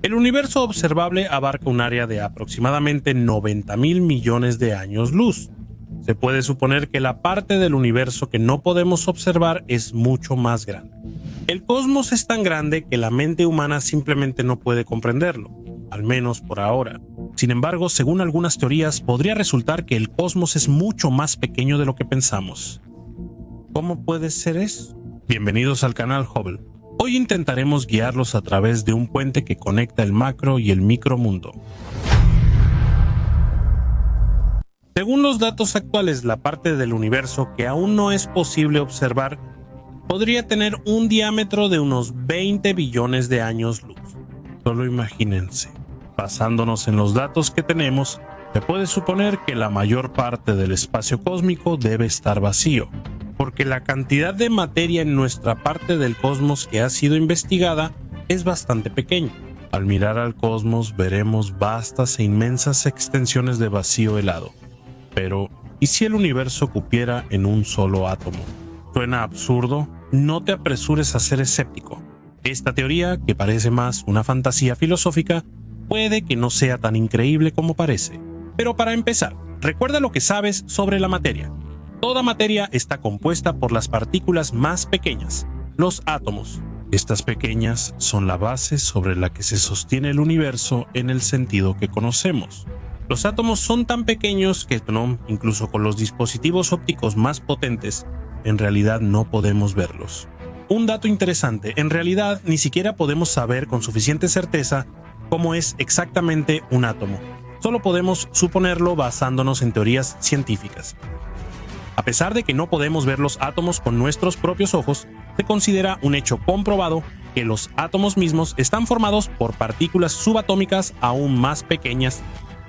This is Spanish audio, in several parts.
El universo observable abarca un área de aproximadamente 90.000 millones de años luz. Se puede suponer que la parte del universo que no podemos observar es mucho más grande. El cosmos es tan grande que la mente humana simplemente no puede comprenderlo, al menos por ahora. Sin embargo, según algunas teorías, podría resultar que el cosmos es mucho más pequeño de lo que pensamos. ¿Cómo puede ser eso? Bienvenidos al canal Hubble. Hoy intentaremos guiarlos a través de un puente que conecta el macro y el micromundo. Según los datos actuales, la parte del universo que aún no es posible observar podría tener un diámetro de unos 20 billones de años luz. Solo imagínense. Basándonos en los datos que tenemos, se puede suponer que la mayor parte del espacio cósmico debe estar vacío, porque la cantidad de materia en nuestra parte del cosmos que ha sido investigada es bastante pequeña. Al mirar al cosmos veremos vastas e inmensas extensiones de vacío helado. Pero, ¿y si el universo cupiera en un solo átomo? ¿Suena absurdo? No te apresures a ser escéptico. Esta teoría, que parece más una fantasía filosófica, puede que no sea tan increíble como parece. Pero para empezar, recuerda lo que sabes sobre la materia. Toda materia está compuesta por las partículas más pequeñas, los átomos. Estas pequeñas son la base sobre la que se sostiene el universo en el sentido que conocemos. Los átomos son tan pequeños que incluso con los dispositivos ópticos más potentes, en realidad no podemos verlos. Un dato interesante, en realidad ni siquiera podemos saber con suficiente certeza cómo es exactamente un átomo. Solo podemos suponerlo basándonos en teorías científicas. A pesar de que no podemos ver los átomos con nuestros propios ojos, se considera un hecho comprobado que los átomos mismos están formados por partículas subatómicas aún más pequeñas,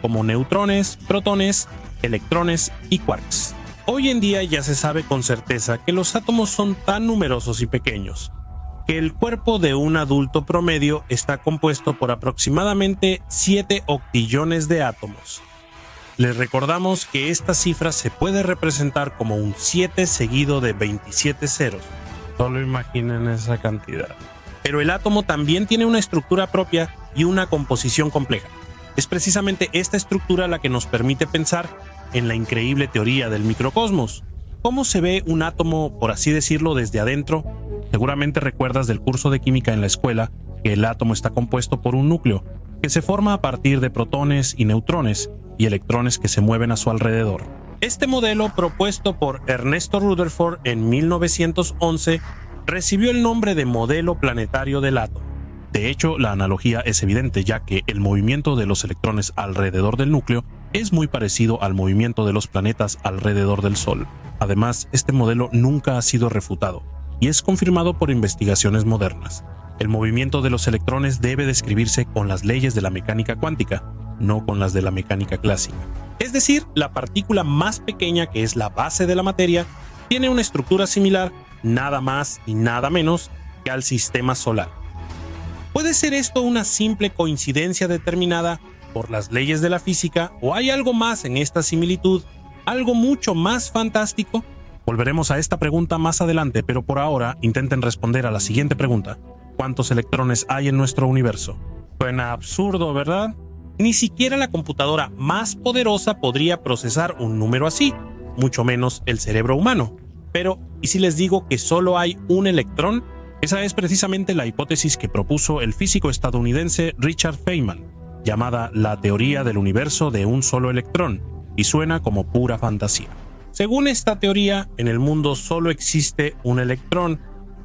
como neutrones, protones, electrones y quarks. Hoy en día ya se sabe con certeza que los átomos son tan numerosos y pequeños que el cuerpo de un adulto promedio está compuesto por aproximadamente 7 octillones de átomos. Les recordamos que esta cifra se puede representar como un 7 seguido de 27 ceros. Solo imaginen esa cantidad. Pero el átomo también tiene una estructura propia y una composición compleja. Es precisamente esta estructura la que nos permite pensar en la increíble teoría del microcosmos. ¿Cómo se ve un átomo, por así decirlo, desde adentro? Seguramente recuerdas del curso de química en la escuela que el átomo está compuesto por un núcleo, que se forma a partir de protones y neutrones y electrones que se mueven a su alrededor. Este modelo, propuesto por Ernesto Rutherford en 1911, recibió el nombre de modelo planetario del átomo. De hecho, la analogía es evidente, ya que el movimiento de los electrones alrededor del núcleo es muy parecido al movimiento de los planetas alrededor del Sol. Además, este modelo nunca ha sido refutado y es confirmado por investigaciones modernas. El movimiento de los electrones debe describirse con las leyes de la mecánica cuántica, no con las de la mecánica clásica. Es decir, la partícula más pequeña, que es la base de la materia, tiene una estructura similar, nada más y nada menos que al sistema solar. ¿Puede ser esto una simple coincidencia determinada por las leyes de la física o hay algo más en esta similitud, algo mucho más fantástico? Volveremos a esta pregunta más adelante, pero por ahora intenten responder a la siguiente pregunta. ¿Cuántos electrones hay en nuestro universo? Suena absurdo, ¿verdad? Ni siquiera la computadora más poderosa podría procesar un número así, mucho menos el cerebro humano. Pero, ¿y si les digo que solo hay un electrón? Esa es precisamente la hipótesis que propuso el físico estadounidense Richard Feynman, llamada la teoría del universo de un solo electrón, y suena como pura fantasía. Según esta teoría, en el mundo solo existe un electrón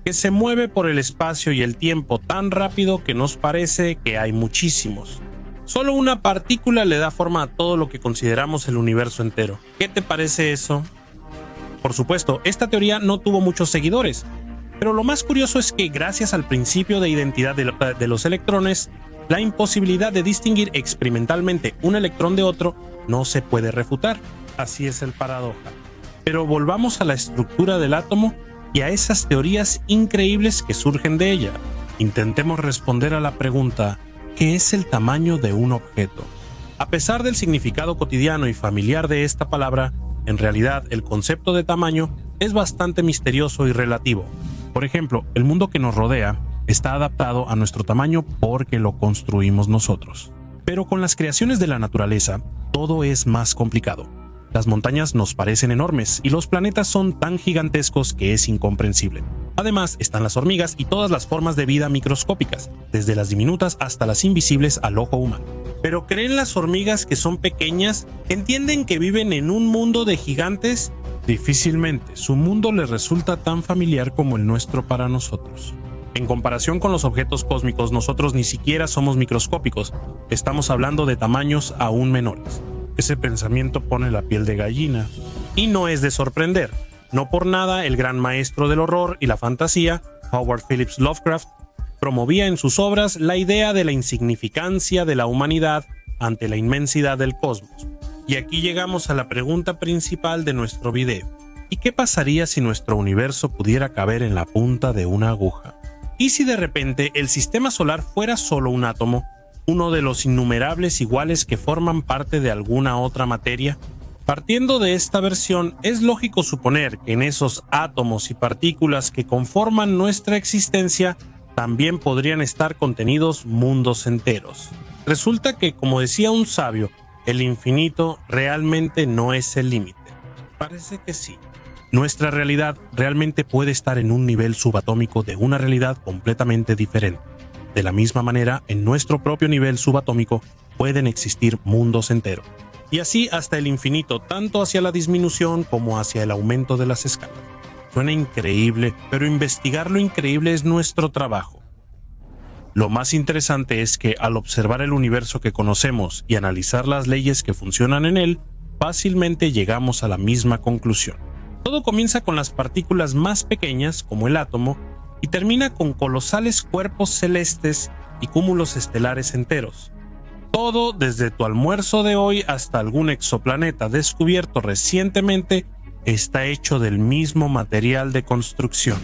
que se mueve por el espacio y el tiempo tan rápido que nos parece que hay muchísimos. Solo una partícula le da forma a todo lo que consideramos el universo entero. ¿Qué te parece eso? Por supuesto, esta teoría no tuvo muchos seguidores, pero lo más curioso es que gracias al principio de identidad de los electrones, la imposibilidad de distinguir experimentalmente un electrón de otro no se puede refutar. Así es el paradoja. Pero volvamos a la estructura del átomo y a esas teorías increíbles que surgen de ella. Intentemos responder a la pregunta, ¿qué es el tamaño de un objeto? A pesar del significado cotidiano y familiar de esta palabra, en realidad el concepto de tamaño es bastante misterioso y relativo. Por ejemplo, el mundo que nos rodea está adaptado a nuestro tamaño porque lo construimos nosotros. Pero con las creaciones de la naturaleza, todo es más complicado. Las montañas nos parecen enormes y los planetas son tan gigantescos que es incomprensible. Además, están las hormigas y todas las formas de vida microscópicas, desde las diminutas hasta las invisibles al ojo humano. ¿Pero creen las hormigas que son pequeñas? ¿Entienden que viven en un mundo de gigantes? Difícilmente, su mundo les resulta tan familiar como el nuestro para nosotros. En comparación con los objetos cósmicos, nosotros ni siquiera somos microscópicos, estamos hablando de tamaños aún menores. Ese pensamiento pone la piel de gallina. Y no es de sorprender. No por nada el gran maestro del horror y la fantasía, Howard Phillips Lovecraft, promovía en sus obras la idea de la insignificancia de la humanidad ante la inmensidad del cosmos. Y aquí llegamos a la pregunta principal de nuestro video. ¿Y qué pasaría si nuestro universo pudiera caber en la punta de una aguja? ¿Y si de repente el sistema solar fuera solo un átomo, uno de los innumerables iguales que forman parte de alguna otra materia? Partiendo de esta versión, es lógico suponer que en esos átomos y partículas que conforman nuestra existencia también podrían estar contenidos mundos enteros. Resulta que, como decía un sabio, el infinito realmente no es el límite. Parece que sí. Nuestra realidad realmente puede estar en un nivel subatómico de una realidad completamente diferente. De la misma manera, en nuestro propio nivel subatómico pueden existir mundos enteros. Y así hasta el infinito, tanto hacia la disminución como hacia el aumento de las escalas. Suena increíble, pero investigar lo increíble es nuestro trabajo. Lo más interesante es que al observar el universo que conocemos y analizar las leyes que funcionan en él, fácilmente llegamos a la misma conclusión. Todo comienza con las partículas más pequeñas, como el átomo, y termina con colosales cuerpos celestes y cúmulos estelares enteros. Todo, desde tu almuerzo de hoy hasta algún exoplaneta descubierto recientemente, está hecho del mismo material de construcción.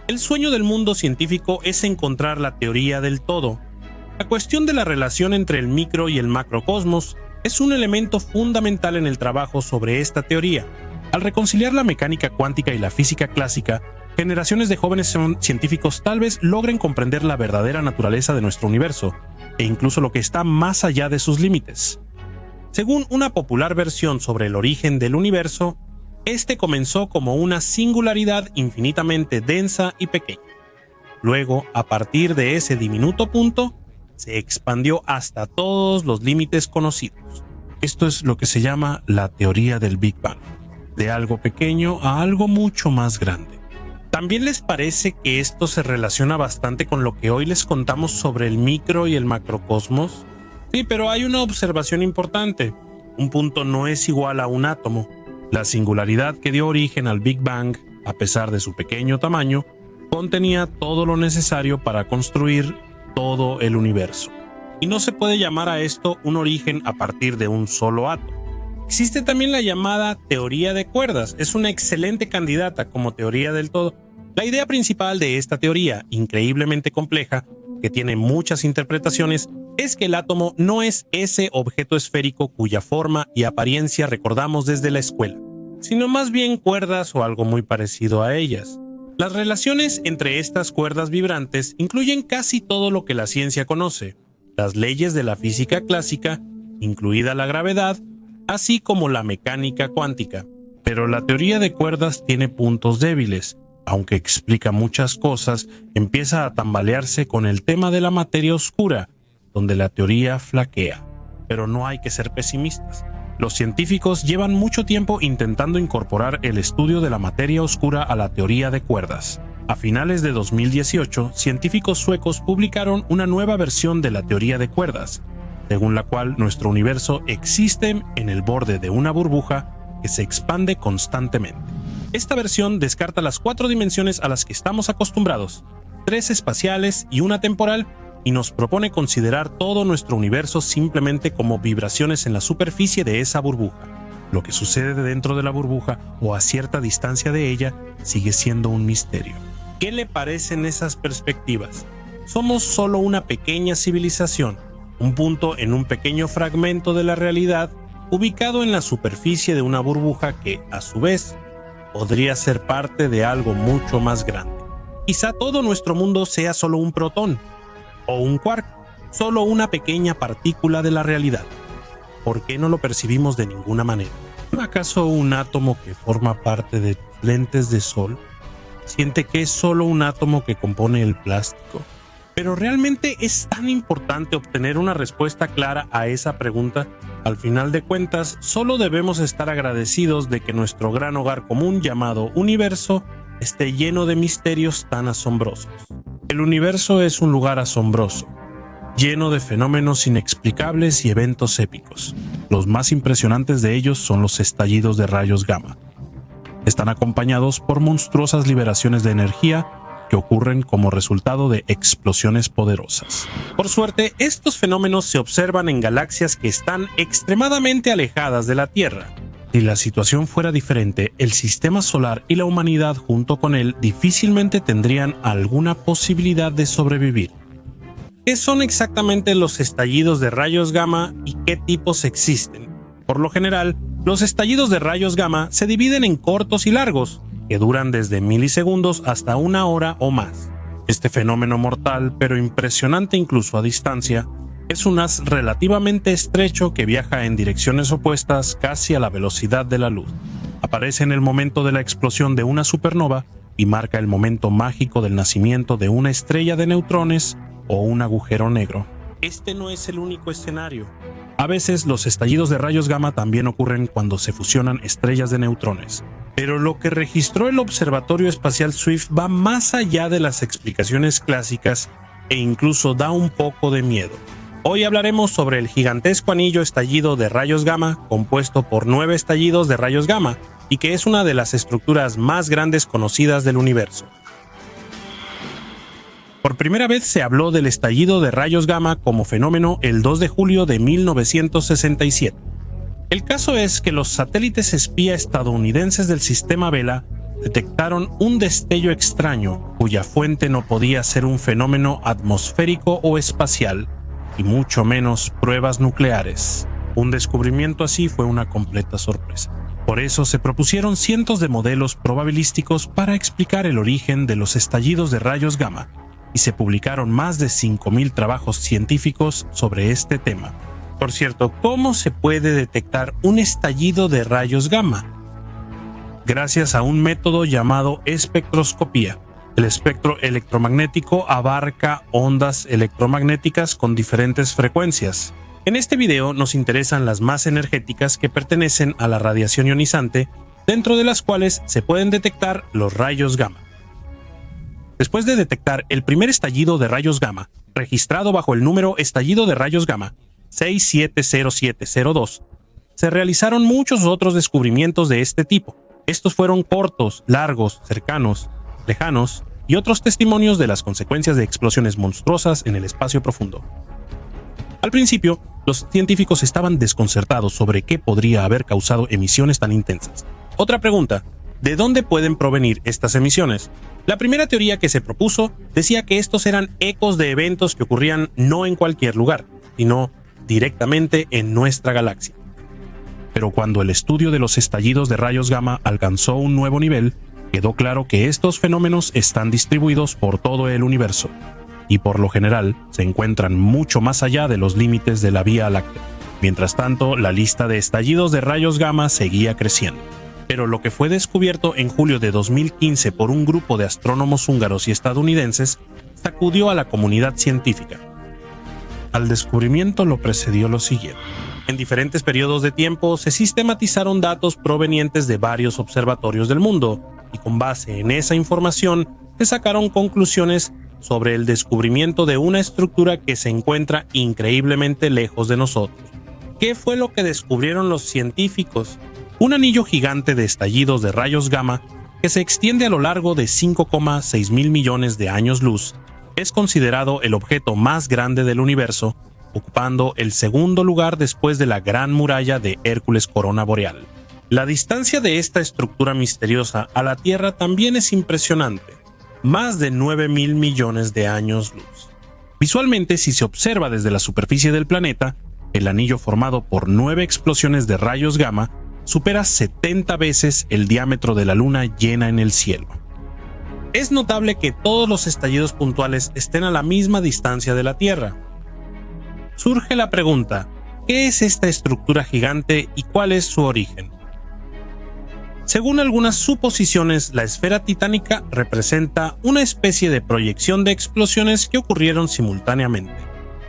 El sueño del mundo científico es encontrar la teoría del todo. La cuestión de la relación entre el micro y el macrocosmos es un elemento fundamental en el trabajo sobre esta teoría. Al reconciliar la mecánica cuántica y la física clásica, generaciones de jóvenes científicos tal vez logren comprender la verdadera naturaleza de nuestro universo, e incluso lo que está más allá de sus límites. Según una popular versión sobre el origen del universo, este comenzó como una singularidad infinitamente densa y pequeña. Luego, a partir de ese diminuto punto, se expandió hasta todos los límites conocidos. Esto es lo que se llama la teoría del Big Bang, de algo pequeño a algo mucho más grande. ¿También les parece que esto se relaciona bastante con lo que hoy les contamos sobre el micro y el macrocosmos? Sí, pero hay una observación importante. Un punto no es igual a un átomo. La singularidad que dio origen al Big Bang, a pesar de su pequeño tamaño, contenía todo lo necesario para construir todo el universo. Y no se puede llamar a esto un origen a partir de un solo átomo. Existe también la llamada teoría de cuerdas. Es una excelente candidata como teoría del todo. La idea principal de esta teoría, increíblemente compleja, que tiene muchas interpretaciones, es que el átomo no es ese objeto esférico cuya forma y apariencia recordamos desde la escuela, sino más bien cuerdas o algo muy parecido a ellas. Las relaciones entre estas cuerdas vibrantes incluyen casi todo lo que la ciencia conoce, las leyes de la física clásica, incluida la gravedad, así como la mecánica cuántica. Pero la teoría de cuerdas tiene puntos débiles. Aunque explica muchas cosas, empieza a tambalearse con el tema de la materia oscura, donde la teoría flaquea. Pero no hay que ser pesimistas. Los científicos llevan mucho tiempo intentando incorporar el estudio de la materia oscura a la teoría de cuerdas. A finales de 2018, científicos suecos publicaron una nueva versión de la teoría de cuerdas, según la cual nuestro universo existe en el borde de una burbuja que se expande constantemente. Esta versión descarta las 4 dimensiones a las que estamos acostumbrados, 3 espaciales y una temporal, y nos propone considerar todo nuestro universo simplemente como vibraciones en la superficie de esa burbuja. Lo que sucede dentro de la burbuja o a cierta distancia de ella sigue siendo un misterio. ¿Qué le parecen esas perspectivas? Somos solo una pequeña civilización, un punto en un pequeño fragmento de la realidad ubicado en la superficie de una burbuja que, a su vez, podría ser parte de algo mucho más grande. Quizá todo nuestro mundo sea solo un protón o un quark, solo una pequeña partícula de la realidad. ¿Por qué no lo percibimos de ninguna manera? ¿Acaso un átomo que forma parte de lentes de sol siente que es solo un átomo que compone el plástico? ¿Pero realmente es tan importante obtener una respuesta clara a esa pregunta? Al final de cuentas, solo debemos estar agradecidos de que nuestro gran hogar común llamado universo esté lleno de misterios tan asombrosos. El universo es un lugar asombroso, lleno de fenómenos inexplicables y eventos épicos. Los más impresionantes de ellos son los estallidos de rayos gamma. Están acompañados por monstruosas liberaciones de energía que ocurren como resultado de explosiones poderosas. Por suerte, estos fenómenos se observan en galaxias que están extremadamente alejadas de la Tierra. Si la situación fuera diferente, el sistema solar y la humanidad junto con él difícilmente tendrían alguna posibilidad de sobrevivir. ¿Qué son exactamente los estallidos de rayos gamma y qué tipos existen? Por lo general, los estallidos de rayos gamma se dividen en cortos y largos, que duran desde milisegundos hasta 1 hora o más. Este fenómeno mortal, pero impresionante incluso a distancia, es un haz relativamente estrecho que viaja en direcciones opuestas casi a la velocidad de la luz. Aparece en el momento de la explosión de una supernova y marca el momento mágico del nacimiento de una estrella de neutrones o un agujero negro. Este no es el único escenario. A veces los estallidos de rayos gamma también ocurren cuando se fusionan estrellas de neutrones. Pero lo que registró el Observatorio Espacial Swift va más allá de las explicaciones clásicas e incluso da un poco de miedo. Hoy hablaremos sobre el gigantesco anillo estallido de rayos gamma, compuesto por 9 estallidos de rayos gamma, y que es una de las estructuras más grandes conocidas del universo. Por primera vez se habló del estallido de rayos gamma como fenómeno el 2 de julio de 1967. El caso es que los satélites espía estadounidenses del sistema Vela detectaron un destello extraño cuya fuente no podía ser un fenómeno atmosférico o espacial, y mucho menos pruebas nucleares. Un descubrimiento así fue una completa sorpresa. Por eso se propusieron cientos de modelos probabilísticos para explicar el origen de los estallidos de rayos gamma, y se publicaron más de 5.000 trabajos científicos sobre este tema. Por cierto, ¿cómo se puede detectar un estallido de rayos gamma? Gracias a un método llamado espectroscopía. El espectro electromagnético abarca ondas electromagnéticas con diferentes frecuencias. En este video nos interesan las más energéticas que pertenecen a la radiación ionizante, dentro de las cuales se pueden detectar los rayos gamma. Después de detectar el primer estallido de rayos gamma, registrado bajo el número estallido de rayos gamma 670702, se realizaron muchos otros descubrimientos de este tipo. Estos fueron cortos, largos, cercanos, lejanos y otros testimonios de las consecuencias de explosiones monstruosas en el espacio profundo. Al principio, los científicos estaban desconcertados sobre qué podría haber causado emisiones tan intensas. Otra pregunta: ¿de dónde pueden provenir estas emisiones? La primera teoría que se propuso decía que estos eran ecos de eventos que ocurrían no en cualquier lugar, sino directamente en nuestra galaxia. Pero cuando el estudio de los estallidos de rayos gamma alcanzó un nuevo nivel, quedó claro que estos fenómenos están distribuidos por todo el universo, y por lo general se encuentran mucho más allá de los límites de la Vía Láctea. Mientras tanto, la lista de estallidos de rayos gamma seguía creciendo. Pero lo que fue descubierto en julio de 2015 por un grupo de astrónomos húngaros y estadounidenses sacudió a la comunidad científica. Al descubrimiento lo precedió lo siguiente. En diferentes periodos de tiempo se sistematizaron datos provenientes de varios observatorios del mundo, y con base en esa información se sacaron conclusiones sobre el descubrimiento de una estructura que se encuentra increíblemente lejos de nosotros. ¿Qué fue lo que descubrieron los científicos? Un anillo gigante de estallidos de rayos gamma que se extiende a lo largo de 5,6 mil millones de años luz. Es considerado el objeto más grande del universo, ocupando el segundo lugar después de la Gran Muralla de Hércules Corona Boreal. La distancia de esta estructura misteriosa a la Tierra también es impresionante, más de 9.000 millones de años luz. Visualmente, si se observa desde la superficie del planeta, el anillo formado por 9 explosiones de rayos gamma supera 70 veces el diámetro de la Luna llena en el cielo. Es notable que todos los estallidos puntuales estén a la misma distancia de la Tierra. Surge la pregunta, ¿qué es esta estructura gigante y cuál es su origen? Según algunas suposiciones, la esfera titánica representa una especie de proyección de explosiones que ocurrieron simultáneamente.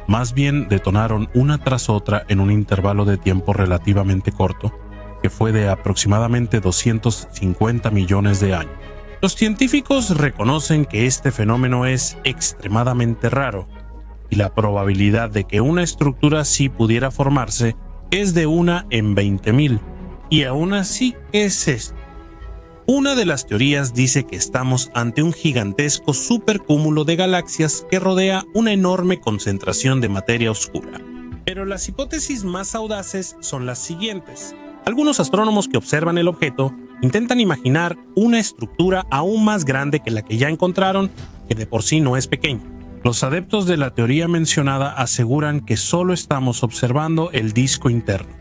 Más bien detonaron una tras otra en un intervalo de tiempo relativamente corto, que fue de aproximadamente 250 millones de años. Los científicos reconocen que este fenómeno es extremadamente raro, y la probabilidad de que una estructura así pudiera formarse es de 1 en 20.000. Y aún así, ¿qué es esto? Una de las teorías dice que estamos ante un gigantesco supercúmulo de galaxias que rodea una enorme concentración de materia oscura. Pero las hipótesis más audaces son las siguientes. Algunos astrónomos que observan el objeto intentan imaginar una estructura aún más grande que la que ya encontraron, que de por sí no es pequeña. Los adeptos de la teoría mencionada aseguran que solo estamos observando el disco interno.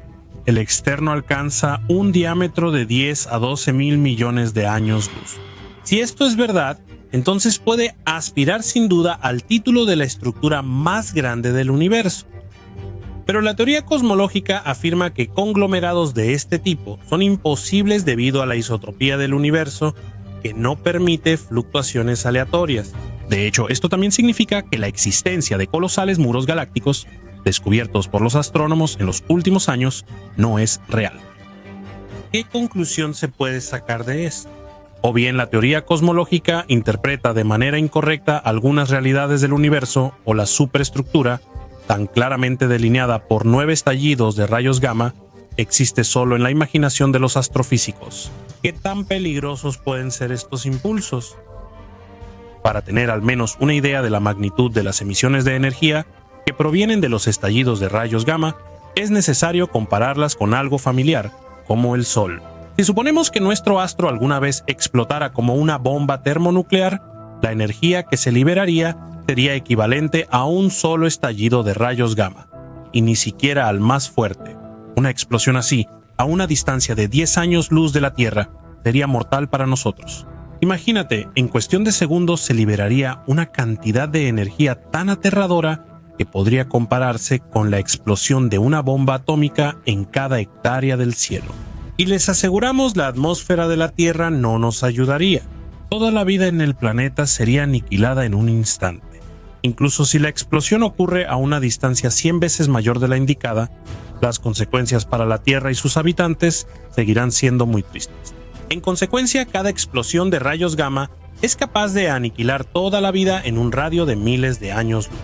El externo alcanza un diámetro de 10 a 12 mil millones de años luz. Si esto es verdad, entonces puede aspirar sin duda al título de la estructura más grande del universo. Pero la teoría cosmológica afirma que conglomerados de este tipo son imposibles debido a la isotropía del universo, que no permite fluctuaciones aleatorias. De hecho, esto también significa que la existencia de colosales muros galácticos descubiertos por los astrónomos en los últimos años no es real. ¿Qué conclusión se puede sacar de esto? O bien la teoría cosmológica interpreta de manera incorrecta algunas realidades del universo, o la superestructura, tan claramente delineada por 9 estallidos de rayos gamma, existe solo en la imaginación de los astrofísicos. ¿Qué tan peligrosos pueden ser estos impulsos? Para tener al menos una idea de la magnitud de las emisiones de energía que provienen de los estallidos de rayos gamma, es necesario compararlas con algo familiar, como el Sol. Si suponemos que nuestro astro alguna vez explotara como una bomba termonuclear, la energía que se liberaría sería equivalente a un solo estallido de rayos gamma, y ni siquiera al más fuerte. Una explosión así, a una distancia de 10 años luz de la Tierra, sería mortal para nosotros. Imagínate, en cuestión de segundos se liberaría una cantidad de energía tan aterradora que podría compararse con la explosión de una bomba atómica en cada hectárea del cielo. Y les aseguramos, la atmósfera de la Tierra no nos ayudaría. Toda la vida en el planeta sería aniquilada en un instante. Incluso si la explosión ocurre a una distancia 100 veces mayor de la indicada, las consecuencias para la Tierra y sus habitantes seguirán siendo muy tristes. En consecuencia, cada explosión de rayos gamma es capaz de aniquilar toda la vida en un radio de miles de años luz.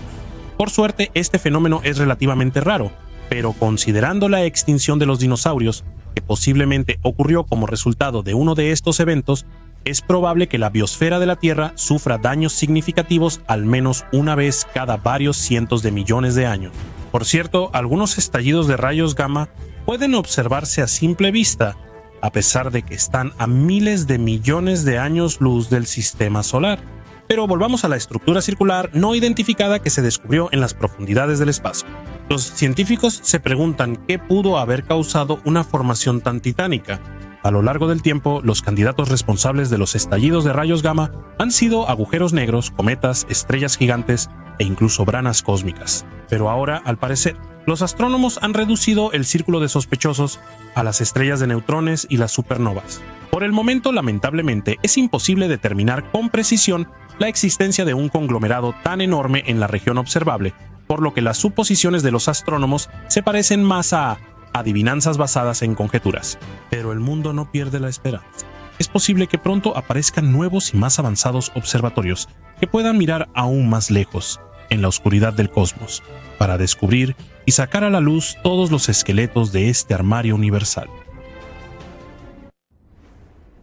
Por suerte, este fenómeno es relativamente raro, pero considerando la extinción de los dinosaurios, que posiblemente ocurrió como resultado de uno de estos eventos, es probable que la biosfera de la Tierra sufra daños significativos al menos una vez cada varios cientos de millones de años. Por cierto, algunos estallidos de rayos gamma pueden observarse a simple vista, a pesar de que están a miles de millones de años luz del sistema solar. Pero volvamos a la estructura circular no identificada que se descubrió en las profundidades del espacio. Los científicos se preguntan qué pudo haber causado una formación tan titánica. A lo largo del tiempo, los candidatos responsables de los estallidos de rayos gamma han sido agujeros negros, cometas, estrellas gigantes e incluso branas cósmicas. Pero ahora, al parecer, los astrónomos han reducido el círculo de sospechosos a las estrellas de neutrones y las supernovas. Por el momento, lamentablemente, es imposible determinar con precisión la existencia de un conglomerado tan enorme en la región observable, por lo que las suposiciones de los astrónomos se parecen más a adivinanzas basadas en conjeturas. Pero el mundo no pierde la esperanza. Es posible que pronto aparezcan nuevos y más avanzados observatorios que puedan mirar aún más lejos, en la oscuridad del cosmos, para descubrir y sacar a la luz todos los esqueletos de este armario universal.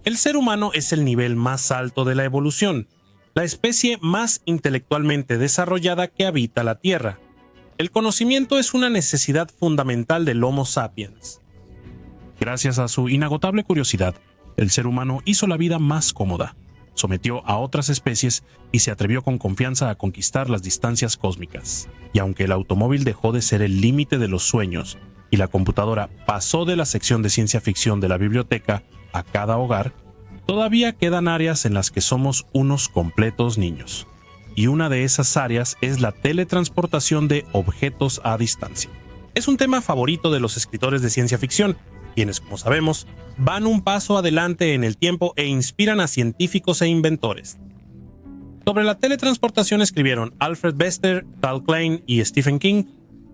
El ser humano es el nivel más alto de la evolución, la especie más intelectualmente desarrollada que habita la Tierra. El conocimiento es una necesidad fundamental del Homo sapiens. Gracias a su inagotable curiosidad, el ser humano hizo la vida más cómoda, sometió a otras especies y se atrevió con confianza a conquistar las distancias cósmicas. Y aunque el automóvil dejó de ser el límite de los sueños y la computadora pasó de la sección de ciencia ficción de la biblioteca a cada hogar, Todavía quedan áreas en las que somos unos completos niños, y una de esas áreas es la teletransportación de objetos a distancia. Es un tema favorito de los escritores de ciencia ficción, quienes, como sabemos, van un paso adelante en el tiempo e inspiran a científicos e inventores. Sobre la teletransportación escribieron Alfred Bester, Tal Klein y Stephen King,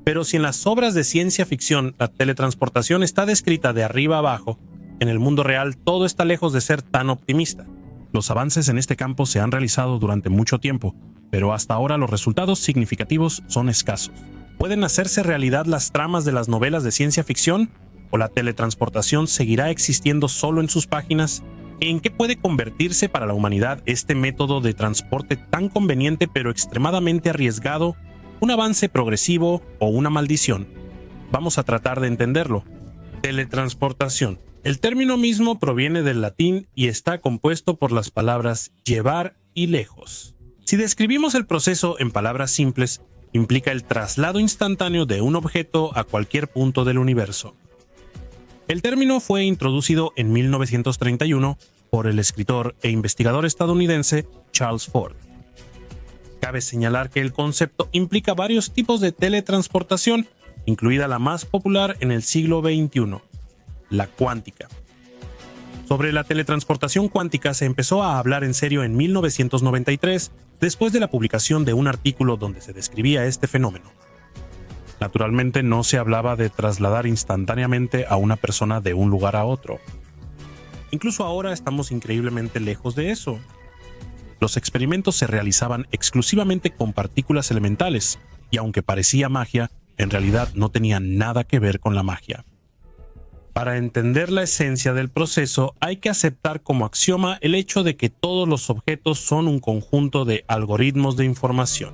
pero si en las obras de ciencia ficción la teletransportación está descrita de arriba abajo, en el mundo real todo está lejos de ser tan optimista. Los avances en este campo se han realizado durante mucho tiempo, pero hasta ahora los resultados significativos son escasos. ¿Pueden hacerse realidad las tramas de las novelas de ciencia ficción? ¿O la teletransportación seguirá existiendo solo en sus páginas? ¿En qué puede convertirse para la humanidad este método de transporte tan conveniente pero extremadamente arriesgado? ¿Un avance progresivo o una maldición? Vamos a tratar de entenderlo. Teletransportación. El término mismo proviene del latín y está compuesto por las palabras llevar y lejos. Si describimos el proceso en palabras simples, implica el traslado instantáneo de un objeto a cualquier punto del universo. El término fue introducido en 1931 por el escritor e investigador estadounidense Charles Ford. Cabe señalar que el concepto implica varios tipos de teletransportación, incluida la más popular en el siglo XXI, la cuántica. Sobre la teletransportación cuántica se empezó a hablar en serio en 1993, después de la publicación de un artículo donde se describía este fenómeno. Naturalmente no se hablaba de trasladar instantáneamente a una persona de un lugar a otro. Incluso ahora estamos increíblemente lejos de eso. Los experimentos se realizaban exclusivamente con partículas elementales, y aunque parecía magia, en realidad no tenía nada que ver con la magia. Para entender la esencia del proceso, hay que aceptar como axioma el hecho de que todos los objetos son un conjunto de algoritmos de información.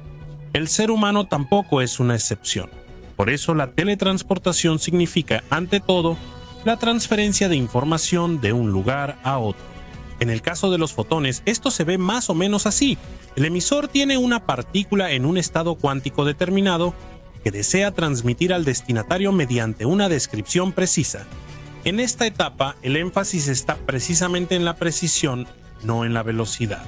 El ser humano tampoco es una excepción. Por eso la teletransportación significa, ante todo, la transferencia de información de un lugar a otro. En el caso de los fotones, esto se ve más o menos así. El emisor tiene una partícula en un estado cuántico determinado que desea transmitir al destinatario mediante una descripción precisa. En esta etapa, el énfasis está precisamente en la precisión, no en la velocidad.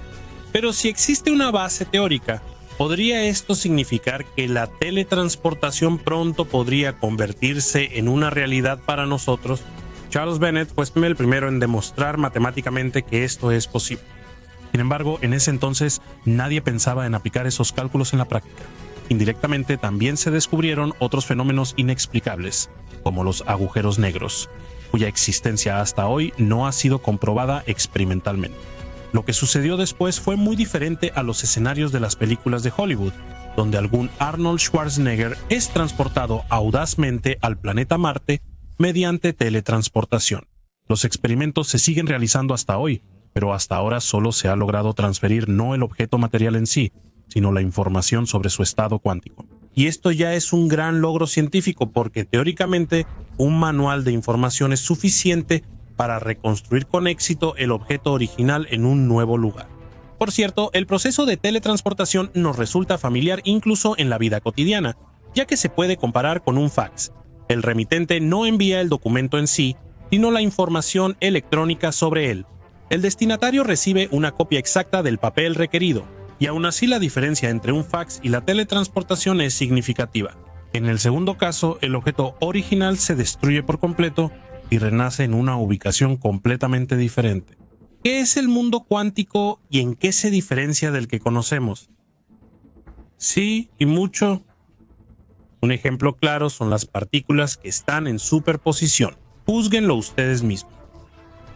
Pero si existe una base teórica, ¿podría esto significar que la teletransportación pronto podría convertirse en una realidad para nosotros? Charles Bennett fue el primero en demostrar matemáticamente que esto es posible. Sin embargo, en ese entonces nadie pensaba en aplicar esos cálculos en la práctica. Indirectamente también se descubrieron otros fenómenos inexplicables, como los agujeros negros, cuya existencia hasta hoy no ha sido comprobada experimentalmente. Lo que sucedió después fue muy diferente a los escenarios de las películas de Hollywood, donde algún Arnold Schwarzenegger es transportado audazmente al planeta Marte mediante teletransportación. Los experimentos se siguen realizando hasta hoy, pero hasta ahora solo se ha logrado transferir no el objeto material en sí, sino la información sobre su estado cuántico. Y esto ya es un gran logro científico porque teóricamente un manual de información es suficiente para reconstruir con éxito el objeto original en un nuevo lugar. Por cierto, el proceso de teletransportación nos resulta familiar incluso en la vida cotidiana, ya que se puede comparar con un fax. El remitente no envía el documento en sí, sino la información electrónica sobre él. El destinatario recibe una copia exacta del papel requerido, y aún así la diferencia entre un fax y la teletransportación es significativa. En el segundo caso, el objeto original se destruye por completo y renace en una ubicación completamente diferente. ¿Qué es el mundo cuántico y en qué se diferencia del que conocemos? Sí, y mucho. Un ejemplo claro son las partículas que están en superposición. Júzguenlo ustedes mismos.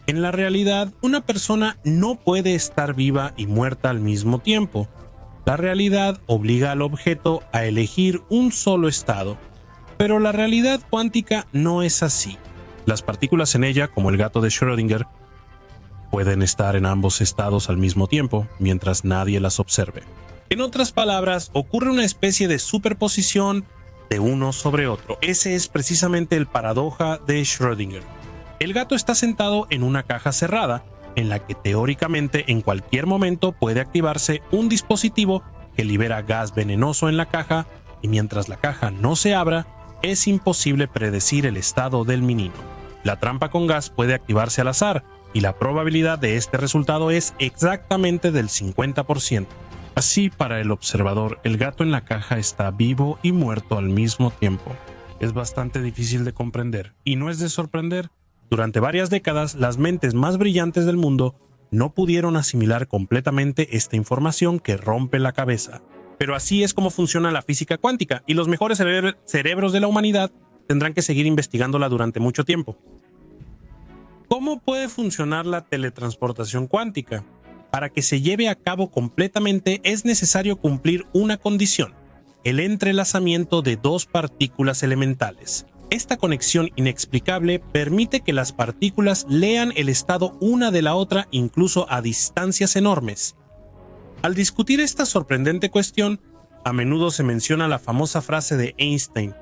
En la realidad, una persona no puede estar viva y muerta al mismo tiempo. La realidad obliga al objeto a elegir un solo estado, pero la realidad cuántica no es así. Las partículas en ella, como el gato de Schrödinger, pueden estar en ambos estados al mismo tiempo, mientras nadie las observe. En otras palabras, ocurre una especie de superposición de uno sobre otro. Ese es precisamente el paradoja de Schrödinger. El gato está sentado en una caja cerrada, en la que teóricamente en cualquier momento puede activarse un dispositivo que libera gas venenoso en la caja, y mientras la caja no se abra, es imposible predecir el estado del menino. La trampa con gas puede activarse al azar, y la probabilidad de este resultado es exactamente del 50%. Así, para el observador, el gato en la caja está vivo y muerto al mismo tiempo. Es bastante difícil de comprender, y no es de sorprender. Durante varias décadas, las mentes más brillantes del mundo no pudieron asimilar completamente esta información que rompe la cabeza. Pero así es como funciona la física cuántica, y los mejores cerebros de la humanidad tendrán que seguir investigándola durante mucho tiempo. ¿Cómo puede funcionar la teletransportación cuántica? Para que se lleve a cabo completamente es necesario cumplir una condición: el entrelazamiento de dos partículas elementales. Esta conexión inexplicable permite que las partículas lean el estado una de la otra incluso a distancias enormes. Al discutir esta sorprendente cuestión, a menudo se menciona la famosa frase de Einstein: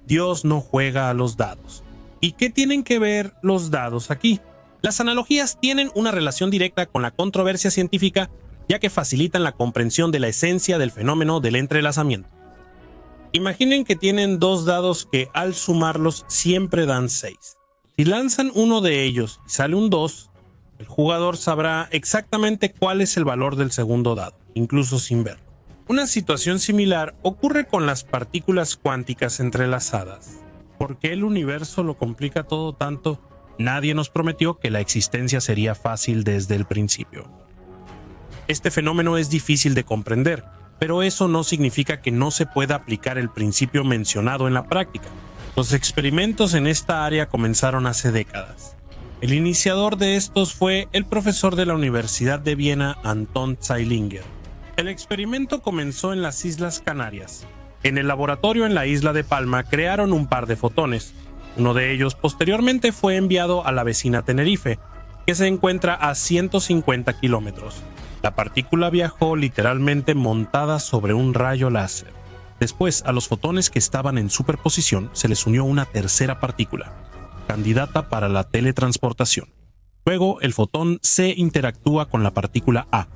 Dios no juega a los dados. ¿Y qué tienen que ver los dados aquí? Las analogías tienen una relación directa con la controversia científica, ya que facilitan la comprensión de la esencia del fenómeno del entrelazamiento. Imaginen que tienen dos dados que al sumarlos siempre dan 6. Si lanzan uno de ellos y sale un 2, el jugador sabrá exactamente cuál es el valor del segundo dado, incluso sin verlo. Una situación similar ocurre con las partículas cuánticas entrelazadas. ¿Por qué el universo lo complica todo tanto? Nadie nos prometió que la existencia sería fácil desde el principio. Este fenómeno es difícil de comprender, pero eso no significa que no se pueda aplicar el principio mencionado en la práctica. Los experimentos en esta área comenzaron hace décadas. El iniciador de estos fue el profesor de la Universidad de Viena, Anton Zeilinger. El experimento comenzó en las Islas Canarias. En el laboratorio en la isla de Palma crearon un par de fotones. Uno de ellos posteriormente fue enviado a la vecina Tenerife, que se encuentra a 150 kilómetros. La partícula viajó literalmente montada sobre un rayo láser. Después, a los fotones que estaban en superposición se les unió una tercera partícula, candidata para la teletransportación. Luego, el fotón C interactúa con la partícula A,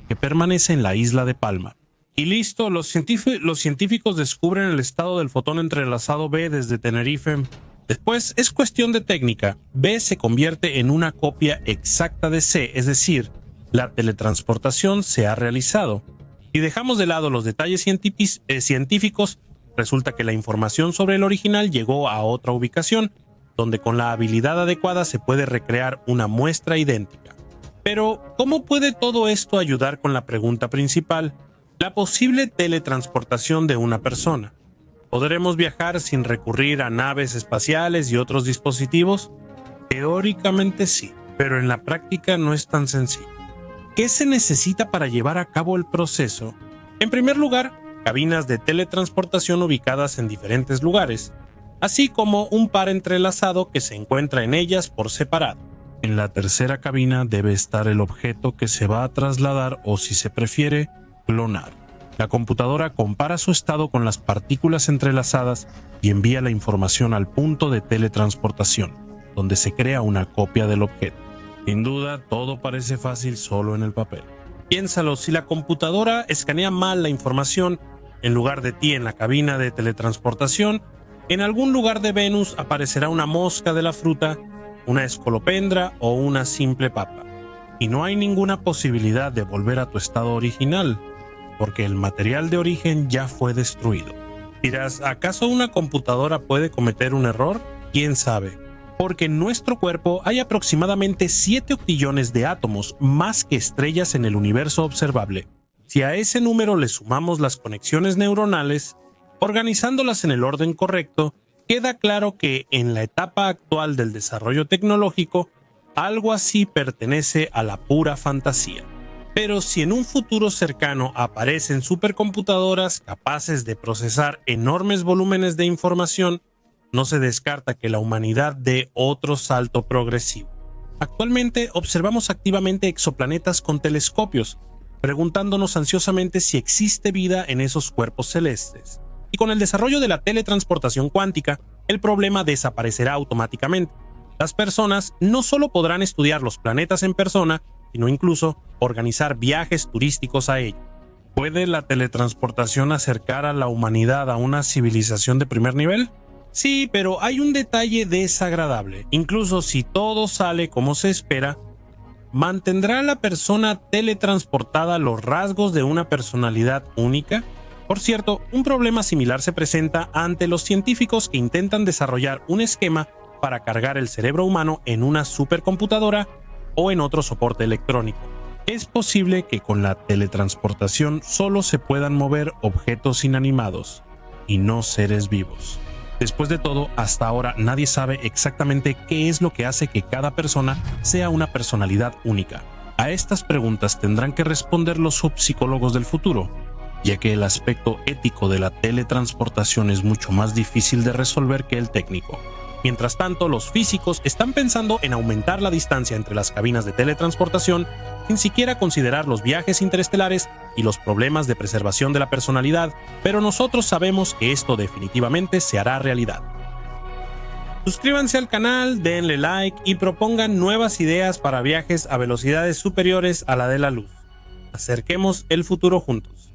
que permanece en la isla de Palma. Y listo, los científicos descubren el estado del fotón entrelazado B desde Tenerife. Después es cuestión de técnica. B se convierte en una copia exacta de C, es decir, la teletransportación se ha realizado. Si dejamos de lado los detalles científicos, resulta que la información sobre el original llegó a otra ubicación, donde con la habilidad adecuada se puede recrear una muestra idéntica. Pero, ¿cómo puede todo esto ayudar con la pregunta principal? La posible teletransportación de una persona. ¿Podremos viajar sin recurrir a naves espaciales y otros dispositivos? Teóricamente sí, pero en la práctica no es tan sencillo. ¿Qué se necesita para llevar a cabo el proceso? En primer lugar, cabinas de teletransportación ubicadas en diferentes lugares, así como un par entrelazado que se encuentra en ellas por separado. En la tercera cabina debe estar el objeto que se va a trasladar o, si se prefiere, clonar. La computadora compara su estado con las partículas entrelazadas y envía la información al punto de teletransportación, donde se crea una copia del objeto. Sin duda, todo parece fácil solo en el papel. Piénsalo, si la computadora escanea mal la información, en lugar de ti en la cabina de teletransportación, en algún lugar de Venus aparecerá una mosca de la fruta, una escolopendra o una simple papa. Y no hay ninguna posibilidad de volver a tu estado original, porque el material de origen ya fue destruido. Dirás, ¿acaso una computadora puede cometer un error? ¿Quién sabe? Porque en nuestro cuerpo hay aproximadamente 7 octillones de átomos, más que estrellas en el universo observable. Si a ese número le sumamos las conexiones neuronales, organizándolas en el orden correcto, queda claro que en la etapa actual del desarrollo tecnológico, algo así pertenece a la pura fantasía. Pero si en un futuro cercano aparecen supercomputadoras capaces de procesar enormes volúmenes de información, no se descarta que la humanidad dé otro salto progresivo. Actualmente observamos activamente exoplanetas con telescopios, preguntándonos ansiosamente si existe vida en esos cuerpos celestes. Y con el desarrollo de la teletransportación cuántica, el problema desaparecerá automáticamente. Las personas no solo podrán estudiar los planetas en persona, sino incluso organizar viajes turísticos a ellos. ¿Puede la teletransportación acercar a la humanidad a una civilización de primer nivel? Sí, pero hay un detalle desagradable. Incluso si todo sale como se espera, ¿Mantendrá la persona teletransportada los rasgos de una personalidad única? Por cierto, un problema similar se presenta ante los científicos que intentan desarrollar un esquema para cargar el cerebro humano en una supercomputadora o en otro soporte electrónico. Es posible que con la teletransportación solo se puedan mover objetos inanimados y no seres vivos. Después de todo, hasta ahora nadie sabe exactamente qué es lo que hace que cada persona sea una personalidad única. A estas preguntas tendrán que responder los subpsicólogos del futuro, ya que el aspecto ético de la teletransportación es mucho más difícil de resolver que el técnico. Mientras tanto, los físicos están pensando en aumentar la distancia entre las cabinas de teletransportación sin siquiera considerar los viajes interestelares y los problemas de preservación de la personalidad, pero nosotros sabemos que esto definitivamente se hará realidad. Suscríbanse al canal, denle like y propongan nuevas ideas para viajes a velocidades superiores a la de la luz. Acerquemos el futuro juntos.